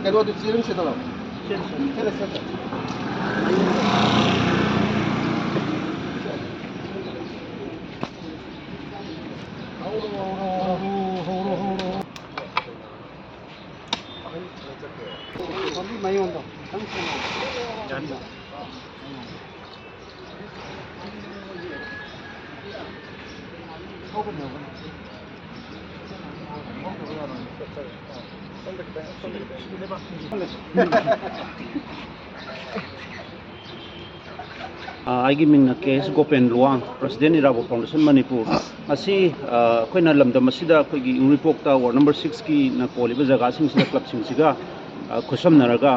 그래도 지름 세더라. 세다. 많이 온다. ꯑꯩꯒꯤ ꯃꯤꯡꯅ ꯀꯦ.ꯑꯦꯁ. ꯒꯣꯄꯦꯟ ꯂꯨꯋꯥꯡ ꯄ꯭ꯔꯁꯤꯗꯦꯟ ꯏꯔꯥꯕꯣꯠ ꯐꯥꯎꯟꯗꯦꯁꯟ ꯃꯅꯤꯄꯨꯔ ꯑꯁꯤ ꯑꯩꯈꯣꯏꯅ ꯂꯝꯗꯝ ꯑꯁꯤꯗ ꯑꯩꯈꯣꯏꯒꯤ ꯎꯔꯤꯄꯣꯛꯇ ꯋꯥꯔꯗ ꯅꯝꯕꯔ 6ꯀꯤꯅ ꯀꯣꯜꯂꯤꯕ ꯖꯒꯥꯁꯤꯡꯁꯤꯗ ꯀ꯭ꯂꯕꯁꯤꯡꯁꯤꯒ ꯈꯨꯠꯁꯝꯅꯔꯒ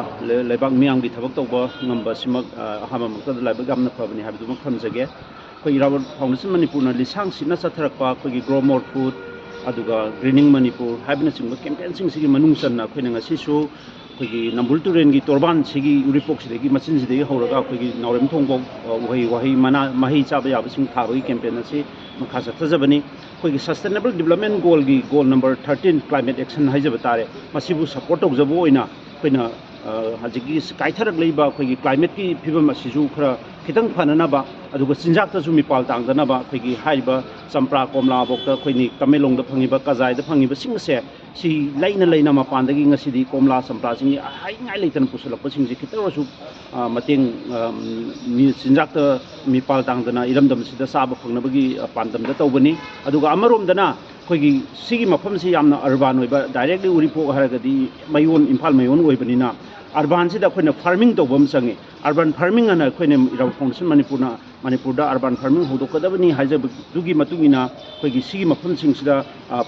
ꯂꯩꯕꯥꯛ ꯃꯤꯌꯥꯝꯒꯤ ꯊꯕꯛ ꯇꯧꯕ ꯉꯝꯕꯁꯤꯃꯛ ꯑꯍꯥꯟꯕꯃꯛꯇꯗ ꯂꯥꯏꯕꯛ ꯌꯥꯝꯅ ꯐꯕꯅꯤ ꯍꯥꯏꯕꯗꯨꯃꯛ ꯊꯝꯖꯒꯦ ꯑꯩꯈꯣꯏ ꯏꯔꯥꯕꯣꯠ ꯐꯥꯎꯟꯗꯦꯁꯟ ꯃꯅꯤꯄꯨꯔꯅ ꯂꯤꯁꯥꯡ ꯁꯤꯠꯅ ꯆꯠꯊꯔꯛꯄ ꯑꯩꯈꯣꯏꯒꯤ ꯒ꯭ꯔꯣ ꯃꯣꯔ ꯐꯨꯗ ꯑꯗꯨꯒ ꯒ꯭ꯔꯤꯅꯤꯡ ꯃꯅꯤꯄꯨꯔ ꯍꯥꯏꯕꯅꯆꯤꯡꯕ ꯀꯦꯝꯄꯦꯟꯁꯤꯡꯁꯤꯒꯤ ꯃꯅꯨꯡ ꯆꯟꯅ ꯑꯩꯈꯣꯏꯅ ꯉꯁꯤꯁꯨ ꯑꯩꯈꯣꯏꯒꯤ ꯅꯝꯕꯨꯜ ꯇꯨꯔꯦꯟꯒꯤ ꯇꯣꯔꯕꯥꯟꯁꯤꯒꯤ ꯎꯔꯤꯄꯣꯛꯁꯤꯗꯒꯤ ꯃꯆꯤꯟꯁꯤꯗꯒꯤ ꯍꯧꯔꯒ ꯑꯩꯈꯣꯏꯒꯤ ꯅꯥꯎꯔꯦꯝ ꯊꯣꯡꯐꯥꯎ ꯎꯍꯩ ꯃꯍꯩ ꯆꯥꯕ ꯌꯥꯕꯁꯤꯡ ꯊꯥꯕꯒꯤ ꯀꯦꯝꯄꯦꯟ ꯑꯁꯤ ꯃꯈꯥ ꯆꯠꯊꯖꯕꯅꯤ ꯑꯩꯈꯣꯏꯒꯤ ꯁꯁꯇꯦꯅꯦꯕꯜ ꯗꯤꯕꯦꯂꯞꯃꯦꯟ ꯒꯣꯜꯒꯤ ꯒꯣꯜ ꯅꯝꯕꯔ 13 ꯀ꯭ꯂꯥꯏꯃꯦꯠ ꯑꯦꯛꯁꯟ ꯍꯥꯏꯖꯕ ꯇꯥꯔꯦ ꯃꯁꯤꯕꯨ ꯁꯄꯣꯔꯠ ꯇꯧꯖꯕ ꯑꯣꯏꯅ ꯑꯩꯈꯣꯏꯅ ꯍꯧꯖꯤꯛꯀꯤ ꯀꯥꯏꯊꯔꯛꯂꯤꯕ ꯑꯩꯈꯣꯏꯒꯤ ꯀ꯭ꯂꯥꯏꯃꯦꯠꯀꯤ ꯐꯤꯕꯝ ꯑꯁꯤꯁꯨ ꯈꯔ ꯈꯤꯇꯪ ꯐꯅꯅꯕ ꯑꯗꯨꯒ ꯆꯤꯟꯖꯥꯛꯇꯁꯨ ꯃꯤꯄꯥꯜ ꯇꯥꯡꯗꯅꯕ ꯑꯩꯈꯣꯏꯒꯤ ꯍꯥꯏꯔꯤꯕ ꯆꯝꯄ꯭ꯔꯥ ꯀꯣꯝꯂꯥꯐꯥꯎꯗ ꯑꯩꯈꯣꯏꯅꯤ ꯇꯃꯦꯡꯂꯣꯡꯗ ꯐꯪꯉꯤꯕ ꯀꯖꯥꯏꯗ ꯐꯪꯉꯤꯕꯁꯤꯡ ꯑꯁꯦ ꯁꯤ ꯂꯩꯅ ꯃꯄꯥꯟꯗꯒꯤ ꯉꯁꯤꯗꯤ ꯀꯣꯝꯂꯥ ꯆꯝꯄ꯭ꯔꯥꯁꯤꯡꯒꯤ ꯍꯥꯏꯅꯤꯡꯉꯥꯏ ꯂꯩꯇꯅ ꯄꯨꯁꯤꯜꯂꯛꯄꯁꯤꯡꯁꯤ ꯈꯤꯇꯪ ꯑꯣꯏꯔꯁꯨ ꯃꯇꯦꯡ ꯆꯤꯟꯖꯥꯛꯇ ꯃꯤꯄꯥꯜ ꯇꯥꯡꯗꯅ ꯏꯔꯝꯗꯝꯁꯤꯗ ꯆꯥꯕ ꯐꯪꯅꯕꯒꯤ ꯄꯥꯟꯗꯝꯗ ꯇꯧꯕꯅꯤ ꯑꯗꯨꯒ ꯑꯃꯔꯣꯝꯗꯅ ꯑꯩꯈꯣꯏꯒꯤ ꯁꯤꯒꯤ ꯃꯐꯝꯁꯤ ꯌꯥꯝꯅ ꯑꯔꯕꯥꯟ ꯑꯣꯏꯕ ꯗꯥꯏꯔꯦꯛꯂꯤ ꯎꯔꯤꯄꯣꯛ ꯍꯥꯏꯔꯒꯗꯤ ꯏꯝꯐꯥꯜ ꯃꯌꯣꯟ ꯑꯣꯏꯕꯅꯤꯅ ꯑꯔꯕꯥꯟꯁꯤꯗ ꯑꯩꯈꯣꯏꯅ ꯐꯥꯔꯃꯤꯡ ꯇꯧꯕ ꯑꯃ ꯆꯪꯉꯤ ꯑꯔꯕꯥꯟ ꯐꯥꯔꯃꯤꯡ ꯑꯅ ꯑꯩꯈꯣꯏꯅ ꯏꯔꯥꯕꯣꯠ ꯐꯥꯎꯟꯗꯦꯁꯟ ꯃꯅꯤꯄꯨꯔꯗ ꯑꯔꯕꯥꯟ ꯐꯥꯔꯃꯤꯡ ꯍꯧꯗꯣꯛꯀꯗꯕꯅꯤ ꯍꯥꯏꯖꯕꯗꯨꯒꯤ ꯃꯇꯨꯡ ꯏꯟꯅ ꯑꯩꯈꯣꯏꯒꯤ ꯁꯤꯒꯤ ꯃꯐꯝꯁꯤꯡꯁꯤꯗ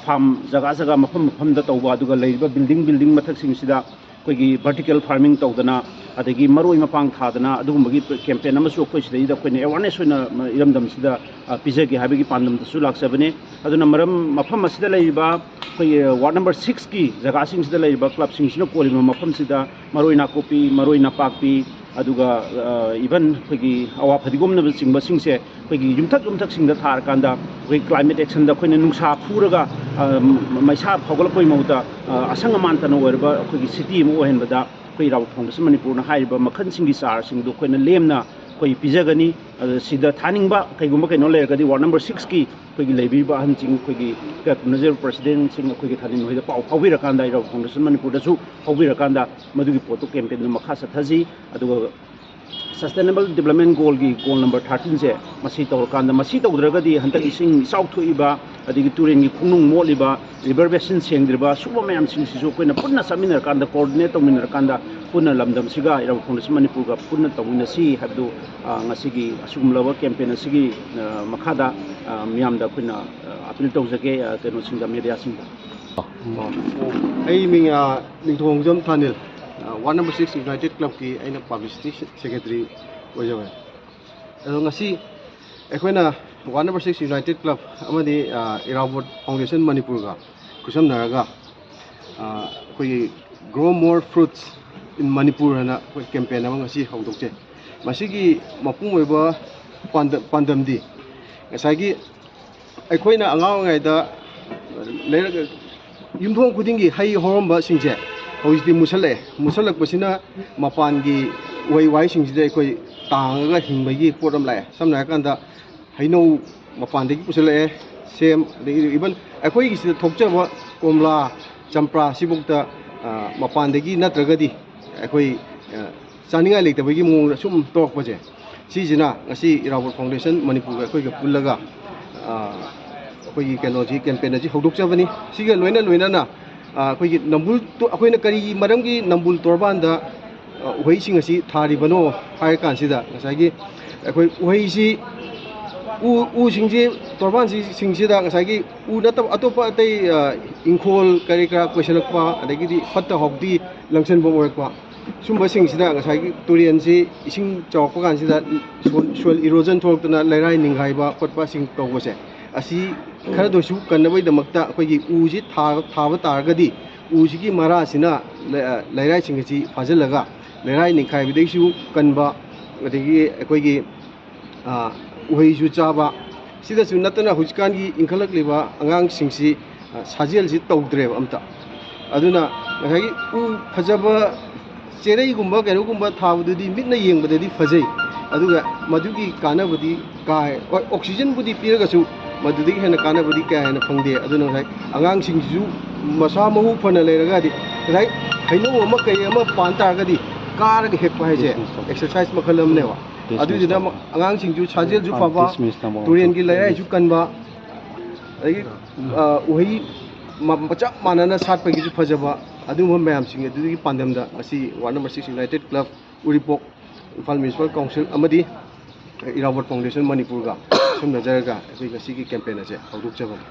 ꯐꯥꯔꯝ ꯖꯒꯥ ꯃꯐꯝꯗ ꯇꯧꯕ ꯑꯗꯨꯒ ꯂꯩꯔꯤꯕ ꯕꯤꯜꯗꯤꯡ ꯃꯊꯛꯁꯤꯡꯁꯤꯗ ꯑꯩꯈꯣꯏꯒꯤ ꯚꯔꯇꯤꯀꯦꯜ ꯐꯥꯔꯃꯤꯡ ꯇꯧꯗꯅ ꯑꯗꯒꯤ ꯃꯔꯣꯏ ꯃꯄꯥꯡ ꯊꯥꯗꯅ ꯑꯗꯨꯒꯨꯝꯕꯒꯤ ꯀꯦꯝꯄꯦꯟ ꯑꯃꯁꯨ ꯑꯩꯈꯣꯏ ꯁꯤꯗꯩꯗ ꯑꯩꯈꯣꯏꯅ ꯑꯦꯋꯥꯔꯅꯦꯁ ꯑꯣꯏꯅ ꯏꯔꯝꯗꯝꯁꯤꯗ ꯄꯤꯖꯒꯦ ꯍꯥꯏꯕꯒꯤ ꯄꯥꯟꯗꯝꯗꯁꯨ ꯂꯥꯛꯆꯕꯅꯤ ꯑꯗꯨꯅ ꯃꯐꯝ ꯑꯁꯤꯗ ꯂꯩꯔꯤꯕ ꯑꯩꯈꯣꯏꯒꯤ ꯋꯥꯔꯗ ꯅꯝꯕꯔ 6ꯀꯤ ꯖꯒꯥꯁꯤꯡꯁꯤꯗ ꯂꯩꯔꯤꯕ ꯀ꯭ꯂꯕꯁꯤꯡꯁꯤꯅ ꯀꯣꯜꯂꯤꯕ ꯃꯐꯝꯁꯤꯗ ꯃꯔꯣꯏ ꯅꯥꯀꯨꯞꯄꯤ ꯃꯔꯣꯏ ꯅꯄꯥꯛꯄꯤ ꯑꯗꯨꯒ ꯏꯚꯟ ꯑꯩꯈꯣꯏꯒꯤ ꯑꯋꯥ ꯐꯗꯤꯒꯣꯝꯅꯆꯤꯡꯕꯁꯤꯡꯁꯦ ꯑꯩꯈꯣꯏꯒꯤ ꯌꯨꯝꯊꯛꯁꯤꯡꯗ ꯊꯥꯔꯀꯥꯟꯗ ꯑꯩꯈꯣꯏ ꯀ꯭ꯂꯥꯏꯃꯦꯠ ꯑꯦꯛꯁꯟꯗ ꯑꯩꯈꯣꯏꯅ ꯅꯨꯡꯁꯥ ꯐꯨꯔꯒ ꯃꯩꯁꯥ ꯐꯥꯎꯒꯠꯂꯛꯄꯒꯤ ꯃꯍꯨꯠꯇ ꯑꯁꯪ ꯑꯃꯥꯟꯇꯅ ꯑꯣꯏꯔꯕ ꯑꯩꯈꯣꯏꯒꯤ ꯁꯤꯇꯤ ꯑꯃ ꯑꯣꯏꯍꯟꯕꯗ ꯑꯩꯈꯣꯏ ꯏꯔꯥꯕꯣꯠ ꯐꯥꯎꯟꯗꯦꯁꯟ ꯃꯅꯤꯄꯨꯔꯅ ꯍꯥꯏꯔꯤꯕ ꯃꯈꯜꯁꯤꯡꯒꯤ ꯆꯥꯔꯁꯤꯡꯗꯨ ꯑꯩꯈꯣꯏꯅ ꯂꯦꯝꯅ ꯑꯩꯈꯣꯏ ꯄꯤꯖꯒꯅꯤ ꯁꯤꯗ ꯊꯥꯅꯤꯡꯕ ꯀꯩꯒꯨꯝꯕ ꯀꯩꯅꯣ ꯂꯩꯔꯒꯗꯤ ꯋꯥꯔꯗ ꯅꯝꯕꯔ 6ꯀꯤ ꯑꯩꯈꯣꯏꯒꯤ ꯂꯩꯕꯤꯔꯤꯕ ꯑꯍꯟꯁꯤꯡ ꯑꯩꯈꯣꯏꯒꯤ ꯀꯝꯅꯖꯔ ꯄ꯭ꯔꯁꯤꯗꯦꯟꯁꯤꯡ ꯑꯩꯈꯣꯏꯒꯤ ꯊꯥꯅꯤꯡꯕ ꯄꯥꯎ ꯐꯥꯎꯕꯤꯔꯀꯥꯟꯗ ꯏꯔꯥꯕꯣꯠ ꯐꯥꯎꯟꯗꯦꯁꯟ ꯃꯅꯤꯄꯨꯔꯗꯁꯨ ꯐꯥꯎꯕꯤꯔꯀꯥꯟꯗ ꯃꯗꯨꯒꯤ ꯄꯣꯠꯇꯨ ꯀꯦꯝꯄꯦꯟꯗꯨ ꯃꯈꯥ ꯆꯠꯊꯁꯤ ꯑꯗꯨꯒ ꯁꯁꯇꯦꯅꯦꯕꯜ ꯗꯤꯕꯦꯂꯞꯃꯦꯟ ꯒꯣꯜꯒꯤ ꯒꯣꯜ ꯅꯝꯕꯔ 13ꯁꯦ ꯃꯁꯤ ꯇꯧꯔꯀꯥꯟꯗ ꯃꯁꯤ ꯇꯧꯗ꯭ꯔꯒꯗꯤ ꯍꯟꯗꯛ ꯏꯁꯤꯡ ꯏꯆꯥꯎ ꯊꯣꯛꯏꯕ ꯑꯗꯒꯤ ꯇꯨꯔꯦꯟꯒꯤ ꯈꯣꯡꯅꯨꯡ ꯃꯣꯠꯂꯤꯕ ꯔꯤꯚꯔ ꯕꯦꯁꯤꯟ ꯁꯦꯡꯗ꯭ꯔꯤꯕ ꯁꯨꯒꯨꯝꯕ ꯃꯌꯥꯝꯁꯤꯡꯁꯤꯁꯨ ꯑꯩꯈꯣꯏꯅ ꯄꯨꯟꯅ ꯆꯠꯃꯤꯟꯅꯔꯀꯥꯟꯗ ꯀꯣꯑꯣꯔꯗꯤꯅꯦꯠ ꯇꯧꯃꯤꯟꯅꯔꯀꯥꯟꯗ ꯄꯨꯟꯅ ꯂꯝꯗꯝꯁꯤꯒ ꯏꯔꯥꯕꯣꯠ ꯐꯥꯎꯟꯗꯦꯁꯟ ꯃꯅꯤꯄꯨꯔꯒ ꯄꯨꯟꯅ ꯇꯧꯃꯤꯟꯅꯁꯤ ꯍꯥꯏꯕꯗꯨ ꯉꯁꯤꯒꯤ ꯑꯁꯤꯒꯨꯝꯂꯕ ꯀꯦꯝꯄꯦꯟ ꯑꯁꯤꯒꯤ ꯃꯈꯥꯗ ꯃꯤꯌꯥꯝꯗ ꯑꯩꯈꯣꯏꯅ ꯑꯄꯤꯜ ꯇꯧꯖꯒꯦ ꯀꯩꯅꯣꯁꯤꯡꯗ ꯃꯦꯗꯤꯌꯥꯁꯤꯡꯗ ꯑꯩ ꯃꯤꯡ ꯅꯤꯡꯊꯧꯖꯝ ꯊꯥꯅꯤꯜ ꯋꯥꯔꯗ ꯅꯝꯕꯔ 6 ꯌꯨꯅꯥꯏꯇꯦꯠ ꯀ꯭ꯂꯕꯀꯤ ꯑꯩꯅ ꯄꯕ꯭ꯂꯤꯁꯤꯇꯤ ꯁꯦꯀ꯭ꯔꯦꯇꯔꯤ ꯑꯣꯏꯖꯕꯅꯤ ꯑꯗꯣ ꯉꯁꯤ ꯑꯩꯈꯣꯏꯅ ꯋꯥꯔꯗ ꯅꯝꯕꯔ 6 ꯌꯨꯅꯥꯏꯇꯦꯠ ꯀ꯭ꯂꯕ ꯑꯃꯗꯤ ꯏꯔꯥꯕꯣꯠ ꯐꯥꯎꯟꯗꯦꯁꯟ ꯃꯅꯤꯄꯨꯔꯒ ꯈꯨꯠꯁꯝꯅꯔꯒ ꯑꯩꯈꯣꯏꯒꯤ ꯒ꯭ꯔꯣ ꯃꯣꯔ ꯐ꯭ꯔꯨꯠꯁ ꯏꯟ ꯃꯅꯤꯄꯨꯔ ꯍꯥꯏꯅ ꯑꯩꯈꯣꯏ ꯀꯦꯝꯄꯦꯟ ꯑꯃ ꯉꯁꯤ ꯍꯧꯗꯣꯛꯆꯩ ꯃꯁꯤꯒꯤ ꯃꯄꯨꯡ ꯑꯣꯏꯕ ꯄꯥꯟꯗꯝꯗꯤ ꯉꯁꯥꯏꯒꯤ ꯑꯩꯈꯣꯏꯅ ꯑꯉꯥꯡ ꯑꯣꯏꯔꯤꯉꯩꯗ ꯂꯩꯔꯒ ꯌꯨꯝꯊꯣꯡ ꯈꯨꯗꯤꯡꯒꯤ ꯍꯩ ꯍꯧꯔꯝꯕꯁꯤꯡꯁꯦ ꯍꯧꯖꯤꯛꯇꯤ ꯃꯨꯠꯁꯜꯂꯛꯄꯁꯤꯅ ꯃꯄꯥꯟꯒꯤ ꯎꯍꯩ ꯋꯥꯍꯩꯁꯤꯡꯁꯤꯗ ꯑꯩꯈꯣꯏ ꯇꯥꯡꯉꯒ ꯍꯤꯡꯕꯒꯤ ꯄꯣꯠ ꯑꯃ ꯂꯥꯛꯑꯦ ꯁꯝꯅ ꯍꯥꯏꯔꯀꯥꯟꯗ ꯍꯩꯅꯧ ꯃꯄꯥꯟꯗꯒꯤ ꯄꯨꯁꯜꯂꯛꯑꯦ ꯁꯦꯝ ꯑꯗꯒꯤ ꯏꯚꯟ ꯑꯩꯈꯣꯏꯒꯤ ꯁꯤꯗ ꯊꯣꯛꯆꯕ ꯀꯣꯝꯂꯥ ꯆꯝꯄ꯭ꯔꯥ ꯁꯤꯐꯥꯎꯗ ꯃꯄꯥꯟꯗꯒꯤ ꯅꯠꯇ꯭ꯔꯒꯗꯤ ꯑꯩꯈꯣꯏ ꯆꯥꯅꯤꯡꯉꯥꯏ ꯂꯩꯇꯕꯒꯤ ꯃꯑꯣꯡꯗ ꯁꯨꯝ ꯇꯧꯔꯛꯄꯁꯦ ꯁꯤꯁꯤꯅ ꯉꯁꯤ ꯏꯔꯥꯕꯣꯠ ꯐꯥꯎꯟꯗꯦꯁꯟ ꯃꯅꯤꯄꯨꯔꯒ ꯑꯩꯈꯣꯏꯒ ꯄꯨꯜꯂꯒ ꯑꯩꯈꯣꯏꯒꯤ ꯀꯩꯅꯣꯁꯤ ꯀꯦꯝꯄꯦꯟ ꯑꯁꯤ ꯍꯧꯗꯣꯛꯆꯕꯅꯤ ꯁꯤꯒ ꯂꯣꯏꯅꯅ ꯑꯩꯈꯣꯏꯒꯤ ꯑꯩꯈꯣꯏꯅ ꯀꯔꯤ ꯃꯔꯝꯒꯤ ꯅꯝꯕꯨꯜ ꯇꯣꯔꯕꯥꯟꯗ ꯎꯍꯩꯁꯤꯡ ꯑꯁꯤ ꯊꯥꯔꯤꯕꯅꯣ ꯍꯥꯏꯔ ꯀꯥꯟꯁꯤꯗ ꯉꯁꯥꯏꯒꯤ ꯑꯩꯈꯣꯏ ꯎꯍꯩꯁꯤ ꯎꯁꯤꯡꯁꯤ ꯇꯣꯔꯕꯥꯟꯁꯤꯡꯁꯤꯗ ꯉꯁꯥꯏꯒꯤ ꯎ ꯅꯠꯇꯕ ꯑꯇꯣꯞꯄ ꯑꯇꯩ ꯏꯪꯈꯣꯜ ꯀꯔꯤ ꯀꯔꯥ ꯀꯣꯏꯁꯤꯜꯂꯛꯄ ꯑꯗꯒꯤꯗꯤ ꯐꯠꯇ ꯍꯥꯎꯊꯤ ꯂꯪꯁꯤꯟꯕ ꯑꯣꯏꯔꯛꯄ ꯁꯨꯝꯕꯁꯤꯡꯁꯤꯗ ꯉꯁꯥꯏꯒꯤ ꯇꯨꯔꯦꯟꯁꯤ ꯏꯁꯤꯡ ꯆꯥꯎꯔꯛꯄ ꯀꯥꯟꯁꯤꯗ ꯁꯣꯏꯜ ꯏꯔꯣꯖꯟ ꯊꯣꯛꯂꯛꯇꯨꯅ ꯂꯩꯔꯥꯏ ꯅꯤꯡꯈꯥꯏꯕ ꯈꯣꯠꯄꯁꯤꯡ ꯇꯧꯕꯁꯦ ꯑꯁꯤ ꯈꯔꯗꯁꯨ ꯀꯟꯅꯕꯒꯤꯗꯃꯛꯇ ꯑꯩꯈꯣꯏꯒꯤ ꯎꯁꯤ ꯊꯥꯕ ꯇꯥꯔꯒꯗꯤ ꯎꯁꯤꯒꯤ ꯃꯔꯥꯁꯤꯅ ꯂꯩꯔꯥꯏꯁꯤꯡ ꯑꯁꯤ ꯐꯥꯖꯤꯜꯂꯒ ꯂꯩꯔꯥꯏ ꯅꯤꯡꯈꯥꯏꯕꯗꯒꯤꯁꯨ ꯀꯟꯕ ꯑꯗꯒꯤ ꯑꯩꯈꯣꯏꯒꯤ ꯎꯍꯩꯁꯨ ꯆꯥꯕ ꯁꯤꯗꯁꯨ ꯅꯠꯇꯅ ꯍꯧꯖꯤꯛꯀꯥꯟꯒꯤ ꯏꯟꯈꯠꯂꯛꯂꯤꯕ ꯑꯉꯥꯡꯁꯤꯡꯁꯤ ꯁꯥꯖꯦꯜꯁꯤ ꯇꯧꯗ꯭ꯔꯦꯕ ꯑꯝꯇ ꯑꯗꯨꯅ ꯉꯁꯥꯏꯒꯤ ꯎ ꯐꯖꯕ ꯆꯦꯔꯩꯒꯨꯝꯕ ꯀꯩꯅꯣꯒꯨꯝꯕ ꯊꯥꯕꯗꯨꯗꯤ ꯃꯤꯠꯅ ꯌꯦꯡꯕꯗꯗꯤ ꯐꯖꯩ ꯑꯗꯨꯒ ꯃꯗꯨꯒꯤ ꯀꯥꯟꯅꯕꯗꯤ ꯍꯣꯏ ꯑꯣꯛꯁꯤꯖꯟꯕꯨꯗꯤ ꯄꯤꯔꯒꯁꯨ ꯃꯗꯨꯗꯒꯤ ꯍꯦꯟꯅ ꯀꯥꯟꯅꯕꯗꯤ ꯀꯌꯥ ꯍꯦꯟꯅ ꯐꯪꯗꯦ ꯑꯗꯨꯅ ꯉꯁꯥꯏ ꯑꯉꯥꯡꯁꯤꯡꯁꯤꯁꯨ ꯃꯁꯥ ꯃꯎ ꯐꯅ ꯂꯩꯔꯒꯗꯤ ꯉꯁꯥই ꯍꯩꯅꯧ ꯑꯃ ꯀꯩ ꯑꯃ ꯄꯥꯟ ꯇꯥꯔꯒꯗꯤ ꯀꯥꯔꯒ ꯍꯦꯛꯄ ꯍꯥꯏꯁꯦ ꯑꯦꯛꯁꯔꯁꯥꯏꯁ ꯃꯈꯜ ꯑꯃꯅꯦꯕ ꯑꯗꯨꯏꯗꯨꯅ ꯑꯉꯥꯡꯁꯤꯡꯁꯨ ꯁꯥꯖꯦꯜꯁꯨ ꯐꯕ ꯇꯨꯔꯦꯟꯒꯤ ꯂꯩꯔꯥꯏꯁꯨ ꯀꯟꯕ ꯑꯗꯒꯤ ꯎꯍꯩ ꯆꯞ ꯃꯥꯟꯅꯅ ꯁꯥꯠꯄꯒꯤꯁꯨ ꯐꯖꯕ ꯑꯗꯨꯒꯨꯝꯕ ꯃꯌꯥꯝꯁꯤꯡ ꯑꯗꯨꯒꯤ ꯄꯥꯟꯗꯝꯗ ꯉꯁꯤ ꯋꯥꯔꯗ number 6 united club Uripok Imphal municipal council ꯑꯃꯗꯤ ꯏꯔꯥꯕꯣꯠ ꯐꯥꯎꯟꯗꯦꯁꯟ ꯃꯅꯤꯄꯨꯔꯒ ꯁꯝꯅꯖꯔꯒ ꯑꯩꯈꯣꯏ ꯉꯁꯤꯒꯤ ꯀꯦꯝꯄꯦꯟ ꯑꯁꯦ ꯍꯧꯗꯣꯛꯆꯕꯅꯤ